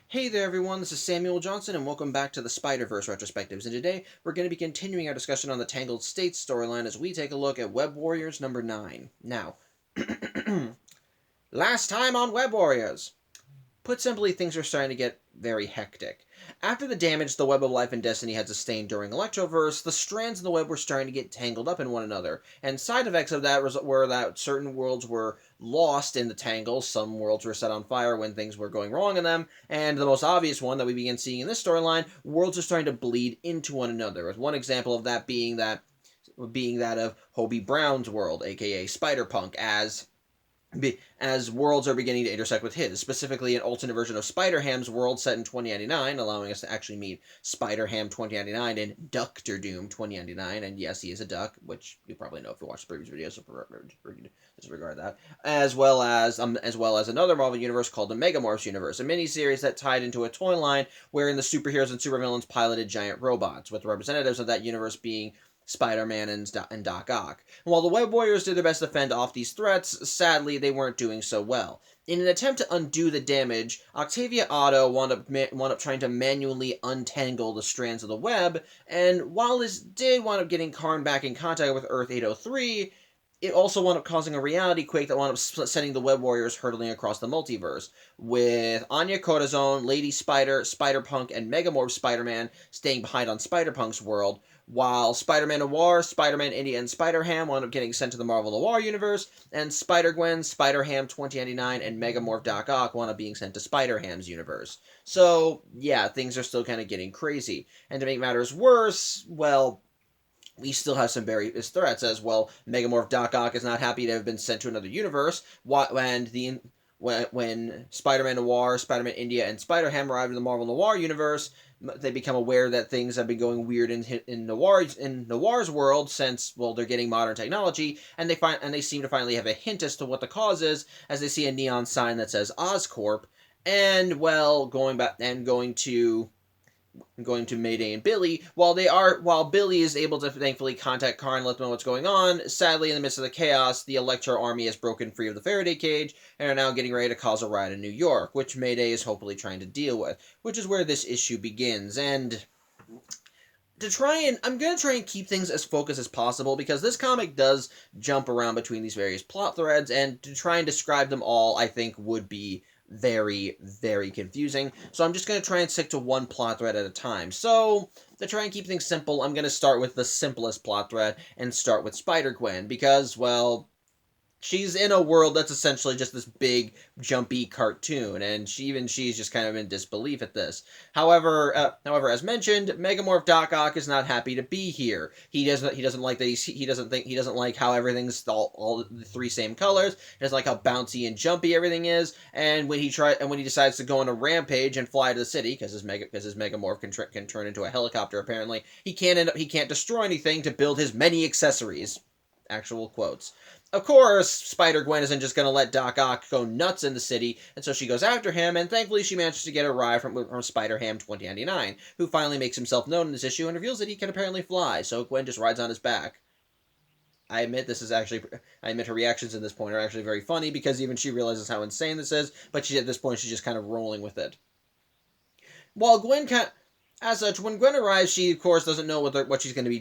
Hey there everyone, this is Samuel Johnson and welcome back to the Spider-Verse Retrospectives, and today we're going to be continuing our discussion on the Tangled States storyline as we take a look at Web Warriors number 9. Now, last time on Web Warriors! Put simply, things are starting to get very hectic. After the damage the Web of Life and Destiny had sustained during Electroverse, the strands in the web were starting to get tangled up in one another, and side effects of that were that certain worlds were lost in the tangles, some worlds were set on fire when things were going wrong in them, and the most obvious one that we begin seeing in this storyline, worlds are starting to bleed into one another, with one example of that being that of Hobie Brown's world, aka Spider-Punk, as worlds are beginning to intersect with his, specifically an alternate version of Spider-Ham's world set in 2099, allowing us to actually meet Spider-Ham 2099 and Doctor Doom 2099, and yes, he is a duck, which you probably know if you watched the previous videos, so disregard that, as well as another Marvel universe called the Megamorphs universe, a miniseries that tied into a toy line wherein the superheroes and supervillains piloted giant robots, with the representatives of that universe being Spider-Man and Doc Ock. And while the Web Warriors did their best to fend off these threats, sadly, they weren't doing so well. In an attempt to undo the damage, Octavia Otto wound up trying to manually untangle the strands of the web, and while this did wind up getting Karn back in contact with Earth 803, it also wound up causing a reality quake that wound up sending the Web Warriors hurtling across the multiverse, with Anya Corazon, Lady Spider, Spider-Punk, and Megamorph Spider-Man staying behind on Spider-Punk's world, while Spider-Man Noir, Spider-Man India, and Spider-Ham wound up getting sent to the Marvel Noir universe, and Spider-Gwen, Spider-Ham 2099, and Megamorph Doc Ock wound up being sent to Spider-Ham's universe. So, yeah, things are still kind of getting crazy. And to make matters worse, well, we still have some various threats as well. Megamorph Doc Ock is not happy to have been sent to another universe, when Spider-Man Noir, Spider-Man India, and Spider-Ham arrive in the Marvel Noir universe, they become aware that things have been going weird in Noir's world since, well, they're getting modern technology, and they seem to finally have a hint as to what the cause is, as they see a neon sign that says Oscorp, and, well, going to Mayday and Billy. While Billy is able to thankfully contact Karn and let them know what's going on, sadly in the midst of the chaos, the Electro army has broken free of the Faraday cage and are now getting ready to cause a riot in New York, which Mayday is hopefully trying to deal with, which is where this issue begins. And I'm going to try and keep things as focused as possible, because this comic does jump around between these various plot threads, and to try and describe them all, I think, would be very, very confusing. So I'm just going to try and stick to one plot thread at a time. So, to try and keep things simple, I'm going to start with the simplest plot thread, and start with Spider-Gwen, because, well, she's in a world that's essentially just this big, jumpy cartoon, and she's just kind of in disbelief at this. However, as mentioned, Megamorph Doc Ock is not happy to be here. He doesn't like that. He doesn't like how everything's all the three same colors. He doesn't like how bouncy and jumpy everything is. And when he decides to go on a rampage and fly to the city, because his Megamorph can turn into a helicopter, apparently he can't destroy anything to build his many accessories. Actual quotes. Of course, Spider-Gwen isn't just going to let Doc Ock go nuts in the city, and so she goes after him, and thankfully she manages to get a ride from Spider-Ham 2099, who finally makes himself known in this issue and reveals that he can apparently fly, so Gwen just rides on his back. I admit her reactions at this point are actually very funny, because even she realizes how insane this is, but at this point she's just kind of rolling with it. While As such, when Gwen arrives, she of course doesn't know what they're going to be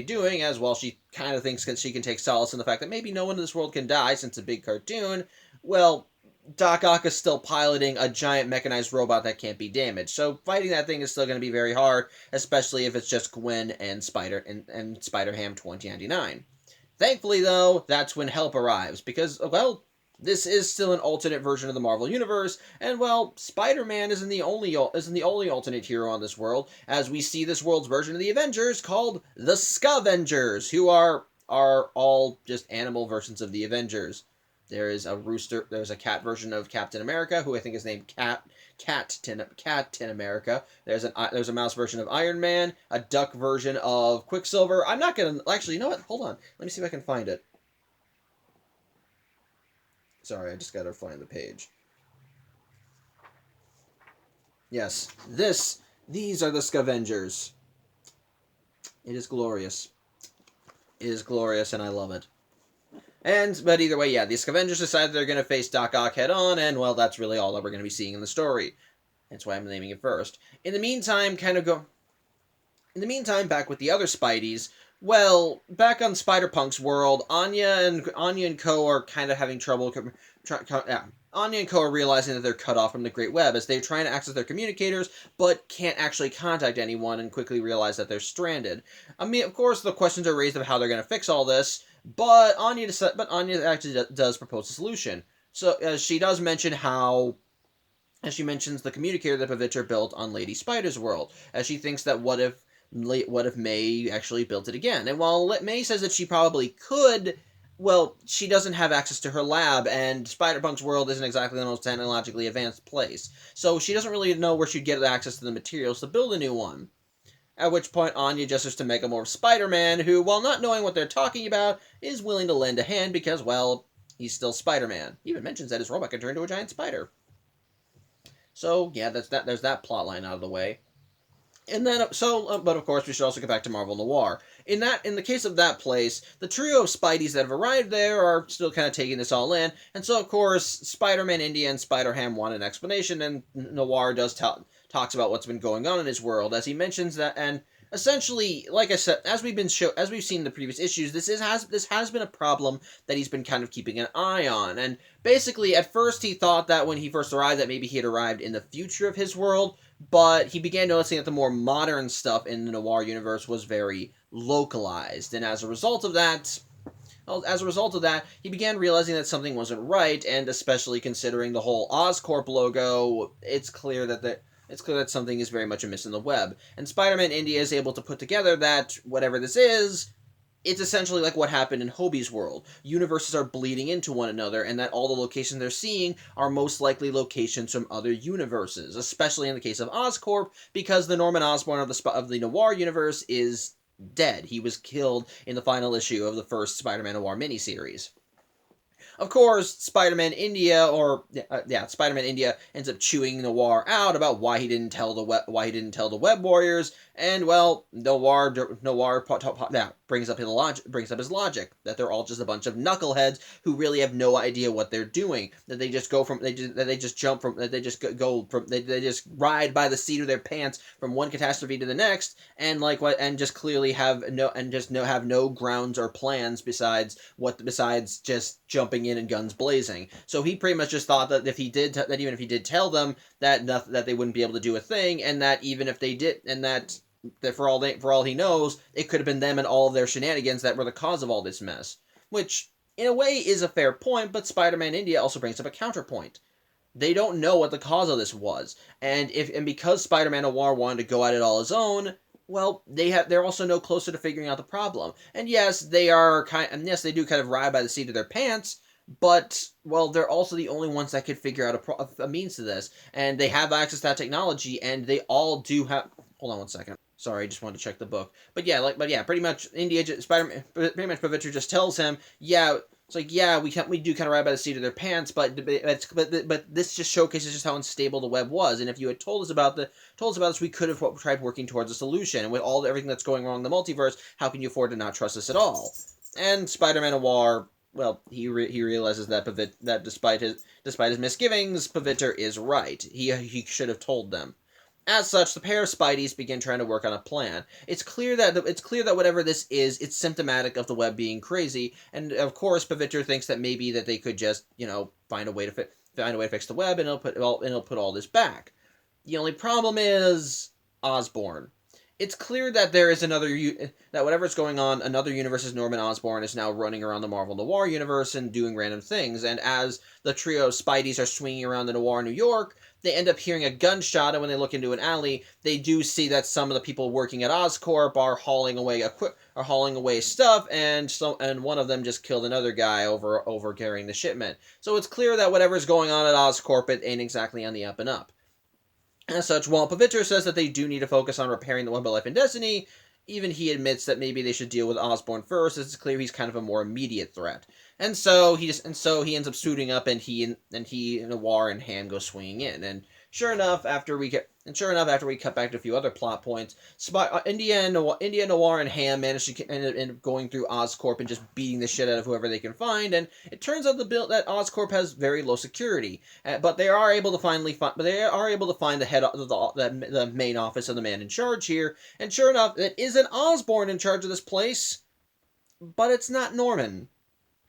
doing, as well she kind of thinks that she can take solace in the fact that maybe no one in this world can die since it's a big cartoon. Well, Doc Ock is still piloting a giant mechanized robot that can't be damaged, so fighting that thing is still going to be very hard, especially if it's just Gwen and Spider-Ham 2099. Thankfully, though, that's when help arrives, because, well, this is still an alternate version of the Marvel Universe, and, well, Spider-Man isn't the only alternate hero on this world, as we see this world's version of the Avengers called the Scavengers, who are all just animal versions of the Avengers. There's a cat version of Captain America, who I think is named Captain America. There's a mouse version of Iron Man, a duck version of Quicksilver. I'm not gonna, actually, you know what? Hold on. Let me see if I can find it. Sorry, I just gotta find the page. Yes, these are the Scavengers. It is glorious. It is glorious, and I love it. But either way, yeah, the Scavengers decide they're going to face Doc Ock head on, and, well, that's really all that we're going to be seeing in the story. That's why I'm naming it first. In the meantime, back with the other Spideys, well, back on Spider-Punk's world, Anya and Co are kind of having trouble. Anya and Co are realizing that they're cut off from the Great Web as they're trying to access their communicators, but can't actually contact anyone, and quickly realize that they're stranded. I mean, of course, the questions are raised of how they're going to fix all this, but Anya actually does propose a solution. So she does mention how as she mentions the communicator that Pavitra built on Lady Spider's world, as she thinks that what if May actually built it again? And while May says that she probably could, well, she doesn't have access to her lab, and Spider-Punk's world isn't exactly the most technologically advanced place, so she doesn't really know where she'd get access to the materials to build a new one. At which point, Anya gestures to Megamorph Spider-Man, who, while not knowing what they're talking about, is willing to lend a hand because, well, he's still Spider-Man. He even mentions that his robot can turn into a giant spider. So yeah, there's that plot line out of the way. And then, but of course, we should also get back to Marvel Noir. In the case of that place, the trio of Spideys that have arrived there are still kind of taking this all in, and so of course, Spider-Man India and Spider-Ham want an explanation, and Noir talks about what's been going on in his world, as he mentions that, and essentially, like I said, as we've seen in the previous issues, this has been a problem that he's been kind of keeping an eye on, and basically, at first he thought that when he first arrived, that maybe he had arrived in the future of his world, but he began noticing that the more modern stuff in the Noir universe was very localized, and as a result of that, he began realizing that something wasn't right, and especially considering the whole Oscorp logo, it's clear that something is very much amiss in the web. And Spider-Man India is able to put together that whatever this is, it's essentially like what happened in Hobie's world. Universes are bleeding into one another, and that all the locations they're seeing are most likely locations from other universes, especially in the case of Oscorp, because the Norman Osborn of the Noir universe is dead. He was killed in the final issue of the first Spider-Man Noir miniseries. Of course, Spider-Man India ends up chewing Noir out about why he didn't tell the Web Warriors, and well, Noir brings up his logic that they're all just a bunch of knuckleheads who really have no idea what they're doing. That they just ride by the seat of their pants from one catastrophe to the next, and just clearly have no grounds or plans besides just jumping in and guns blazing. So he pretty much just thought that even if he did tell them that they wouldn't be able to do a thing, and that even if they did, and that for all he knows, it could have been them and all of their shenanigans that were the cause of all this mess. Which, in a way, is a fair point, but Spider-Man India also brings up a counterpoint. They don't know what the cause of this was, and because Spider-Man Noir wanted to go at it all his own, well, they're also no closer to figuring out the problem. And yes, they do kind of ride by the seat of their pants, but, well, they're also the only ones that could figure out a means to this, and they have access to that technology, and they all do have. Hold on one second. Sorry, I just wanted to check the book. But yeah, pretty much Pavitra just tells him, yeah, it's like, yeah, we do kind of ride by the seat of their pants, but this just showcases just how unstable the web was. And if you had told us about this, we could have tried working towards a solution. And with everything that's going wrong in the multiverse, how can you afford to not trust us at all? And Spider-Man Noir, well, he realizes that despite his misgivings, Pavitra is right. He should have told them. As such, the pair of Spideys begin trying to work on a plan. It's clear that whatever this is, it's symptomatic of the web being crazy, and of course, Pavitra thinks that maybe that they could just, find a way to fix the web, and it'll put all this back. The only problem is Osborn. It's clear that there is that whatever's going on, another universe's Norman Osborn is now running around the Marvel Noir universe and doing random things, and as the trio of Spideys are swinging around the Noir New York, they end up hearing a gunshot, and when they look into an alley, they do see that some of the people working at Oscorp are hauling away stuff, and one of them just killed another guy over carrying the shipment. So it's clear that whatever's going on at Oscorp, it ain't exactly on the up and up. As such, while Pavitra says that they do need to focus on repairing the Web of Life and Destiny, even he admits that maybe they should deal with Osborn first, as it's clear he's kind of a more immediate threat. And so he ends up suiting up, and he Noir and Ham go swinging in, and sure enough, after we cut back to a few other plot points, India Noir and Ham manage to end up going through Oscorp and just beating the shit out of whoever they can find. And it turns out that Oscorp has very low security, but they are able to find the head of the main office of the man in charge here. And sure enough, it is an Osborn in charge of this place, but it's not Norman.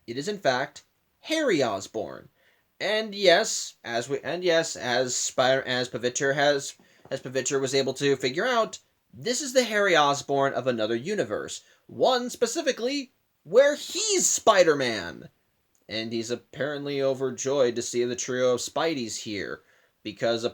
It is in fact Harry Osborn. And yes, as Pavitcher was able to figure out, this is the Harry Osborn of another universe. One specifically where he's Spider-Man. And he's apparently overjoyed to see the trio of Spideys here. Because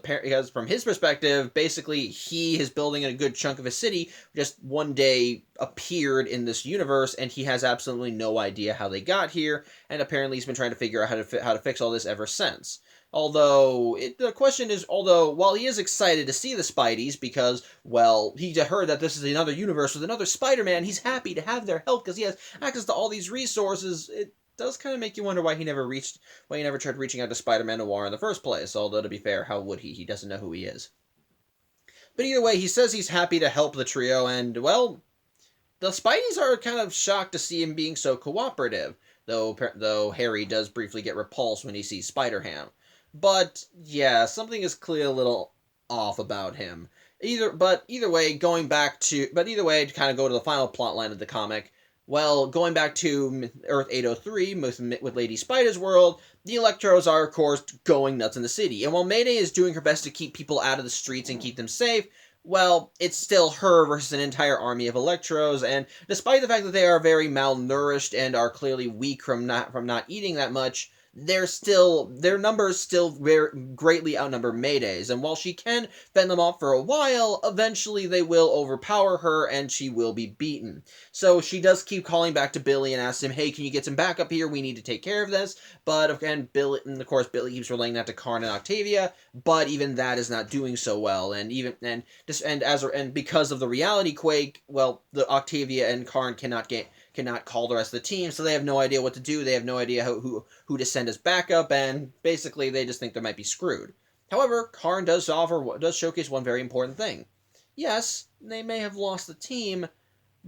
from his perspective, basically he is building a good chunk of a city, just one day appeared in this universe, and he has absolutely no idea how they got here, and apparently he's been trying to figure out how to fix all this ever since. The question is, while he is excited to see the Spideys because, well, he heard that this is another universe with another Spider-Man, he's happy to have their help because he has access to all these resources. It does kind of make you wonder why he never tried reaching out to Spider-Man Noir in the first place. Although, to be fair, how would he? He doesn't know who he is. But either way, he says he's happy to help the trio, and, well, the Spideys are kind of shocked to see him being so cooperative, though Harry does briefly get repulsed when he sees Spider-Ham. But, yeah, something is clearly a little off about him. Either way, to kind of go to the final plotline of the comic, well, going back to Earth 803 with Lady Spider's world, the Electros are, of course, going nuts in the city. And while Mayday is doing her best to keep people out of the streets and keep them safe, well, it's still her versus an entire army of Electros, and despite the fact that they are very malnourished and are clearly weak from not eating that much, their numbers still very greatly outnumber Mayday's, and while she can fend them off for a while, eventually they will overpower her and she will be beaten. So she does keep calling back to Billy and asks him, hey, can you get some backup here? We need to take care of this. But again, Billy keeps relaying that to Karn and Octavia, but even that is not doing so well, and because of the reality quake, well, the Octavia and Karn cannot call the rest of the team, so they have no idea what to do. They have no idea who to send as backup, and basically they just think they might be screwed. However, Karn does showcase one very important thing. Yes, they may have lost the team,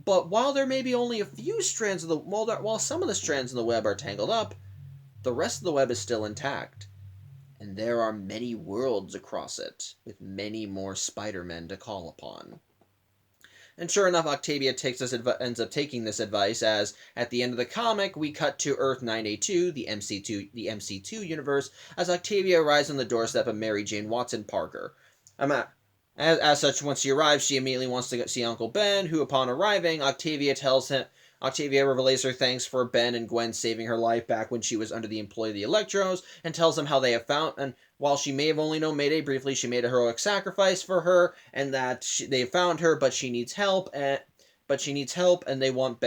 but while there may be only a few strands while some of the strands in the web are tangled up, the rest of the web is still intact. And there are many worlds across it, with many more Spider-Men to call upon. And sure enough, Octavia ends up taking this advice, as at the end of the comic, we cut to Earth 982, the MC2 universe, as Octavia arrives on the doorstep of Mary Jane Watson Parker. As such, once she arrives, she immediately wants to see Uncle Ben, who, upon arriving, Octavia relays her thanks for Ben and Gwen saving her life back when she was under the employ of the Electros, and tells them how they have found, and while she may have only known Mayday briefly, she made a heroic sacrifice for her, and that they found her, but she needs help, and they want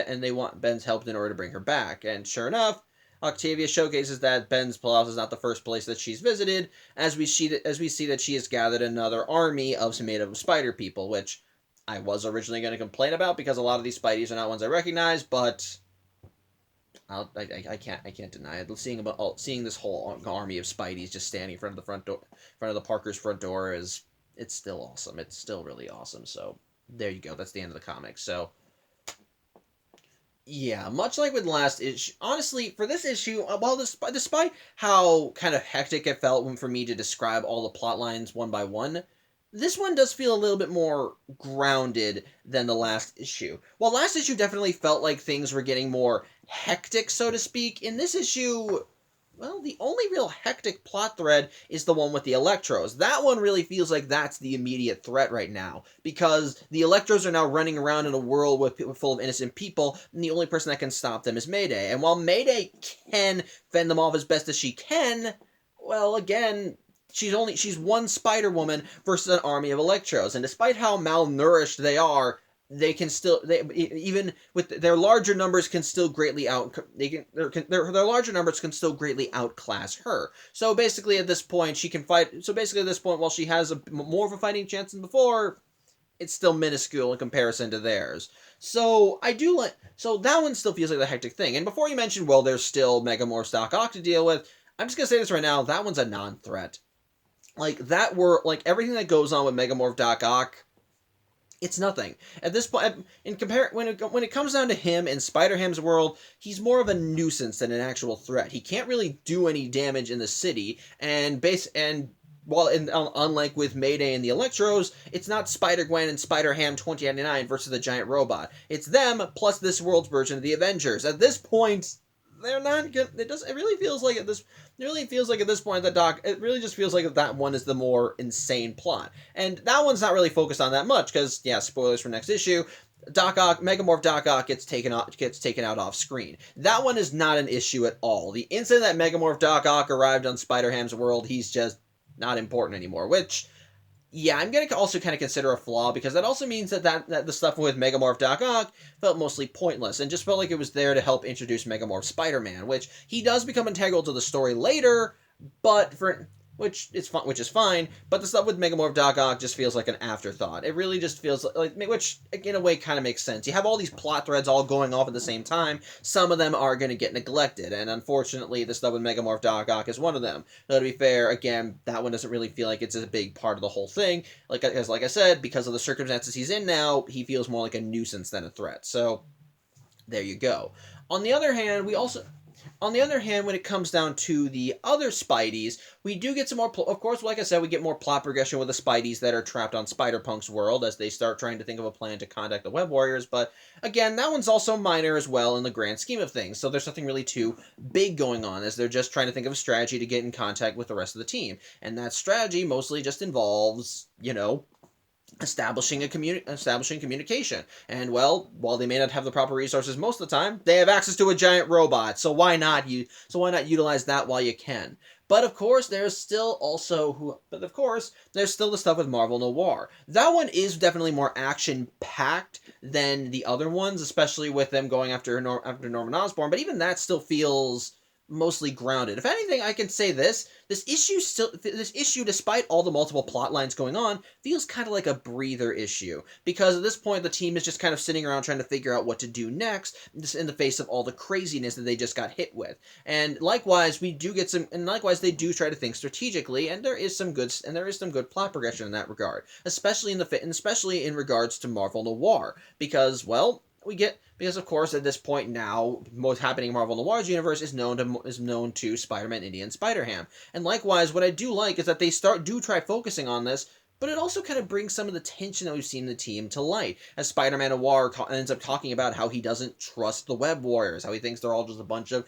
Ben's help in order to bring her back. And sure enough, Octavia showcases that Ben's Palace is not the first place that she's visited, as we see that she has gathered another army made of spider people, which I was originally going to complain about because a lot of these Spideys are not ones I recognize, but I can't deny it. Seeing this whole army of Spideys just standing in front of the Parker's front door it's still awesome. It's still really awesome. So there you go. That's the end of the comic. So yeah, much like with the last issue, honestly, for this issue, while despite how kind of hectic it felt for me to describe all the plot lines one by one, this one does feel a little bit more grounded than the last issue. While last issue definitely felt like things were getting more hectic, so to speak, in this issue, well, the only real hectic plot thread is the one with the Electros. That one really feels like that's the immediate threat right now, because the Electros are now running around in a world full of innocent people, and the only person that can stop them is Mayday. And while Mayday can fend them off as best as she can, well, again, she's one Spider-Woman versus an army of Electros, and despite how malnourished they are, even with their larger numbers can still greatly their larger numbers can still greatly outclass her. So basically at this point while she has more of a fighting chance than before, it's still minuscule in comparison to theirs. So that one still feels like the hectic thing. And before you mention, well, there's still Megamorph Doc Ock to deal with, I'm just gonna say this right now, that one's a non-threat. like that were like everything that goes on with Megamorph Doc Ock, it's nothing at this point. In compare when it comes down to him in Spider-Ham's world, he's more of a nuisance than an actual threat. He can't really do any damage in the city, and while unlike with Mayday and the Electros, it's not Spider-Gwen and Spider-Ham 2099 versus the giant robot. It's them plus this world's version of the Avengers. At this point, they're not good. It really feels like at this. It really feels like at this point that Doc. It really just feels like that one is the more insane plot, and that one's not really focused on that much because yeah, spoilers for next issue. Doc Ock, Megamorph Doc Ock gets taken out off screen. That one is not an issue at all. The instant that Megamorph Doc Ock arrived on Spider-Ham's world, he's just not important anymore. Which, yeah, I'm going to also kind of consider a flaw because that also means that the stuff with Megamorph Doc Ock felt mostly pointless and just felt like it was there to help introduce Megamorph Spider-Man, which he does become integral to the story later, but for which is fine, but the stuff with Megamorph Doc Ock just feels like an afterthought. It really just feels like which in a way kind of makes sense. You have all these plot threads all going off at the same time. Some of them are going to get neglected, and unfortunately, the stuff with Megamorph Doc Ock is one of them. Now, to be fair, again, that one doesn't really feel like it's a big part of the whole thing. Like I said, because of the circumstances he's in now, he feels more like a nuisance than a threat. So, there you go. On the other hand, when it comes down to the other Spideys, we do get some more, of course, like I said, we get more plot progression with the Spideys that are trapped on Spider-Punk's world as they start trying to think of a plan to contact the Web Warriors, but again, that one's also minor as well in the grand scheme of things, so there's nothing really too big going on as they're just trying to think of a strategy to get in contact with the rest of the team, and that strategy mostly just involves, establishing communication. And well, while they may not have the proper resources most of the time, they have access to a giant robot. So why not utilize that while you can? But of course, there's still the stuff with Marvel Noir. That one is definitely more action packed than the other ones, especially with them going after Norman Osborn. But even that still feels mostly grounded. If anything, I can say this issue, despite all the multiple plot lines going on, feels kind of like a breather issue. Because at this point, the team is just kind of sitting around trying to figure out what to do next, in the face of all the craziness that they just got hit with. And likewise, they do try to think strategically, and there is some good plot progression in that regard, especially in regards to Marvel Noir, because because of course at this point now most happening in Marvel Noir's universe is known to Spider-Man, Indy, and Spider-Ham. And likewise, what I do like is that they try focusing on this, but it also kind of brings some of the tension that we've seen in the team to light, as Spider-Man Noir ends up talking about how he doesn't trust the Web Warriors, how he thinks they're all just a bunch of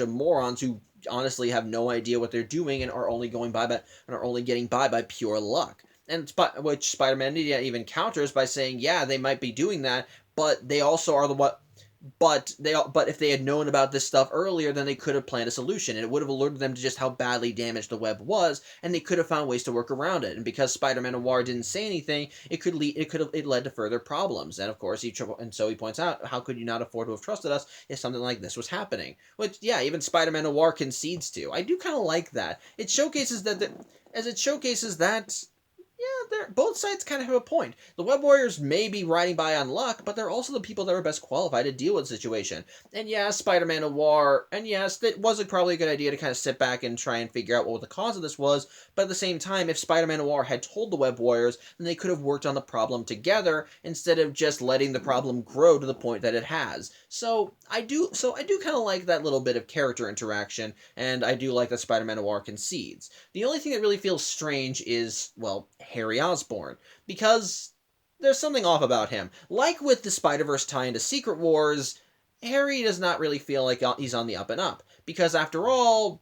morons who honestly have no idea what they're doing and are only getting by pure luck. And which Spider-Man even counters by saying, yeah, they might be doing that, but they also are but if they had known about this stuff earlier, then they could have planned a solution, and it would have alerted them to just how badly damaged the web was, and they could have found ways to work around it. And because Spider-Man Noir didn't say anything, it led to further problems. And of course, he points out, how could you not afford to have trusted us if something like this was happening? Which, yeah, even Spider-Man Noir concedes to. I do kind of like that. It showcases that. Yeah, both sides kind of have a point. The Web Warriors may be riding by on luck, but they're also the people that are best qualified to deal with the situation. And yes, Spider-Man Noir, and yes, that was probably a good idea to kind of sit back and try and figure out what the cause of this was, but at the same time, if Spider-Man Noir had told the Web Warriors, then they could have worked on the problem together, instead of just letting the problem grow to the point that it has. So I do kind of like that little bit of character interaction, and I do like that Spider-Man Noir concedes. The only thing that really feels strange is, well, Harry Osborn, because there's something off about him. Like with the Spider-Verse tie into Secret Wars, Harry does not really feel like he's on the up and up, because after all,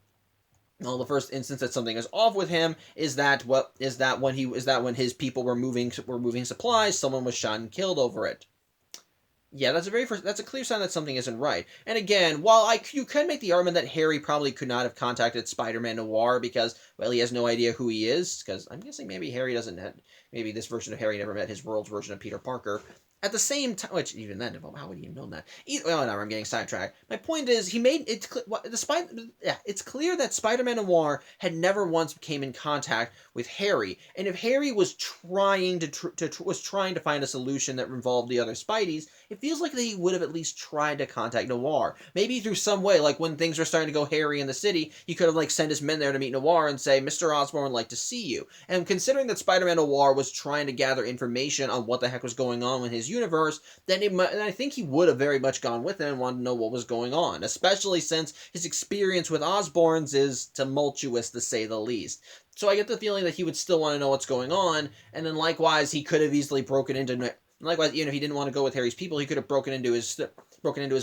well, the first instance that something is off with him is that when his people were moving supplies, someone was shot and killed over it. Yeah, that's a clear sign that something isn't right. And again, while you can make the argument that Harry probably could not have contacted Spider-Man Noir because, well, he has no idea who he is, because I'm guessing maybe this version of Harry never met his world's version of Peter Parker. At the same time, which even then, how would he have known that? Well, whatever, I'm getting sidetracked. My point is, he made it. Despite, yeah, it's clear that Spider-Man Noir had never once came in contact with Harry, and if Harry was trying to find a solution that involved the other Spideys, it feels like that he would have at least tried to contact Noir, maybe through some way, like when things were starting to go hairy in the city, he could have like sent his men there to meet Noir and say, "Mr. Osborn would like to see you." And considering that Spider-Man Noir was trying to gather information on what the heck was going on with his universe, then I think he would have very much gone with him and wanted to know what was going on, especially since his experience with Osborn's is tumultuous, to say the least. So I get the feeling that he would still want to know what's going on, and then likewise, he could have easily broken into... Likewise, even if he didn't want to go with Harry's people, he could have broken into his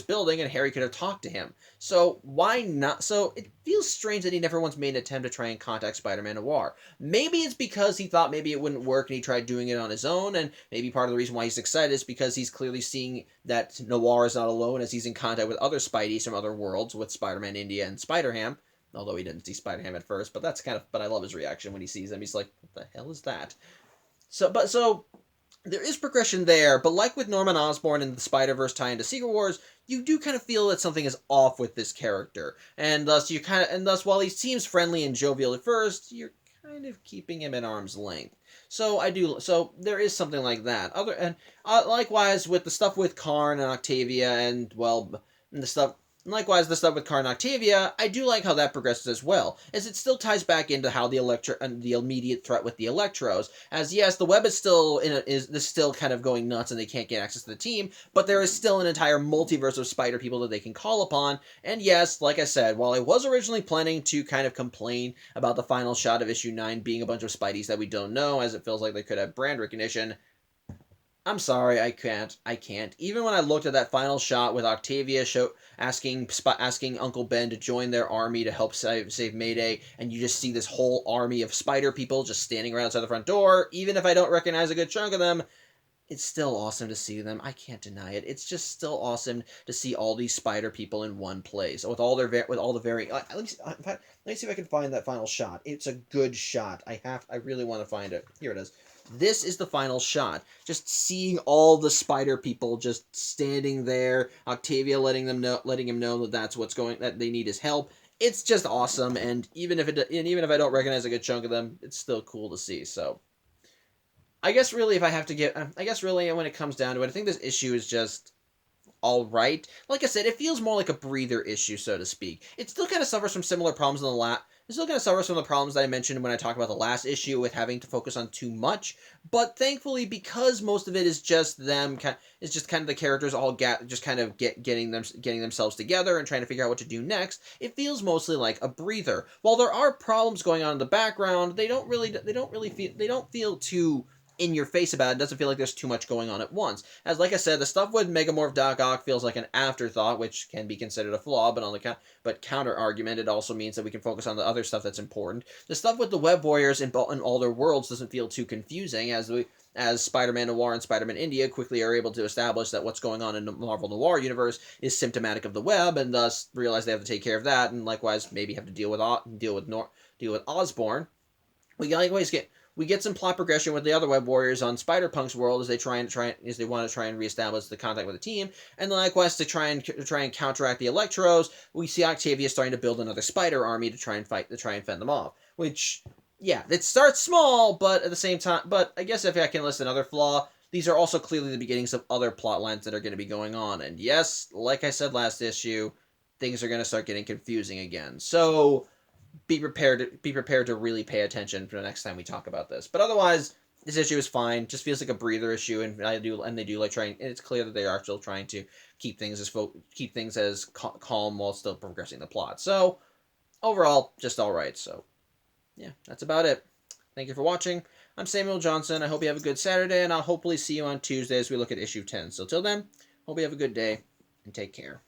building, and Harry could have talked to him. So why not? So it feels strange that he never once made an attempt to try and contact Spider-Man Noir. Maybe it's because he thought maybe it wouldn't work, and he tried doing it on his own, and maybe part of the reason why he's excited is because he's clearly seeing that Noir is not alone, as he's in contact with other Spideys from other worlds, with Spider-Man India and Spider-Ham. Although he didn't see Spider-Ham at first, but but I love his reaction when he sees them. He's like, what the hell is that? So there is progression there, but like with Norman Osborn and the Spider-Verse tie into Secret Wars, you do kind of feel that something is off with this character, and thus while he seems friendly and jovial at first, you're kind of keeping him at arm's length. So there is something like that. Likewise with the stuff with Karn and Octavia, and the stuff. Likewise, the stuff with Karn and Octavia, I do like how that progresses as well, as it still ties back into how the immediate threat with the Electros. As yes, the web is still kind of going nuts, and they can't get access to the team, but there is still an entire multiverse of Spider people that they can call upon. And yes, like I said, while I was originally planning to kind of complain about the final shot of issue 9 being a bunch of Spideys that we don't know, as it feels like they could have brand recognition, I'm sorry, I can't. Even when I looked at that final shot with Octavia asking Uncle Ben to join their army to help save Mayday, and you just see this whole army of Spider people just standing right outside the front door, even if I don't recognize a good chunk of them, it's still awesome to see them. I can't deny it. It's just still awesome to see all these Spider people in one place with all the very. Let me see if I can find that final shot. It's a good shot. I really want to find it. Here it is. This is the final shot. Just seeing all the Spider people just standing there. Octavia letting him know that they need his help. It's just awesome, and even if I don't recognize a good chunk of them, it's still cool to see. So, I guess really when it comes down to it, I think this issue is just all right. Like I said, it feels more like a breather issue, so to speak. It still kind of suffers from similar problems It still kind of suffers from the problems that I mentioned when I talked about the last issue with having to focus on too much. But thankfully, because most of it is just kind of the characters all getting themselves together and trying to figure out what to do next, it feels mostly like a breather. While there are problems going on in the background, they don't feel too in your face about it. It doesn't feel like there's too much going on at once. As like I said, the stuff with Megamorph Doc Ock feels like an afterthought, which can be considered a flaw, but counter argument, it also means that we can focus on the other stuff that's important. The stuff with the Web Warriors in all their worlds doesn't feel too confusing, as Spider-Man Noir and Spider-Man India quickly are able to establish that what's going on in the Marvel Noir universe is symptomatic of the web, and thus realize they have to take care of that, and likewise maybe have to deal with Osborn. We get some plot progression with the other Web Warriors on Spider-Punk's world as they want to try and reestablish the contact with the team, and then likewise to try and counteract the Electros, we see Octavia starting to build another Spider army to try and fend them off. Which, yeah, it starts small, but at the same time, but I guess if I can list another flaw, these are also clearly the beginnings of other plot lines that are going to be going on. And yes, like I said last issue, things are going to start getting confusing again. So be prepared to really pay attention for the next time we talk about this. But otherwise, this issue is fine. Just feels like a breather issue, and they do like trying. And it's clear that they are still trying to keep things as calm while still progressing the plot. So overall, just all right. So yeah, that's about it. Thank you for watching. I'm Samuel Johnson. I hope you have a good Saturday, and I'll hopefully see you on Tuesday as we look at issue 10. So till then, hope you have a good day and take care.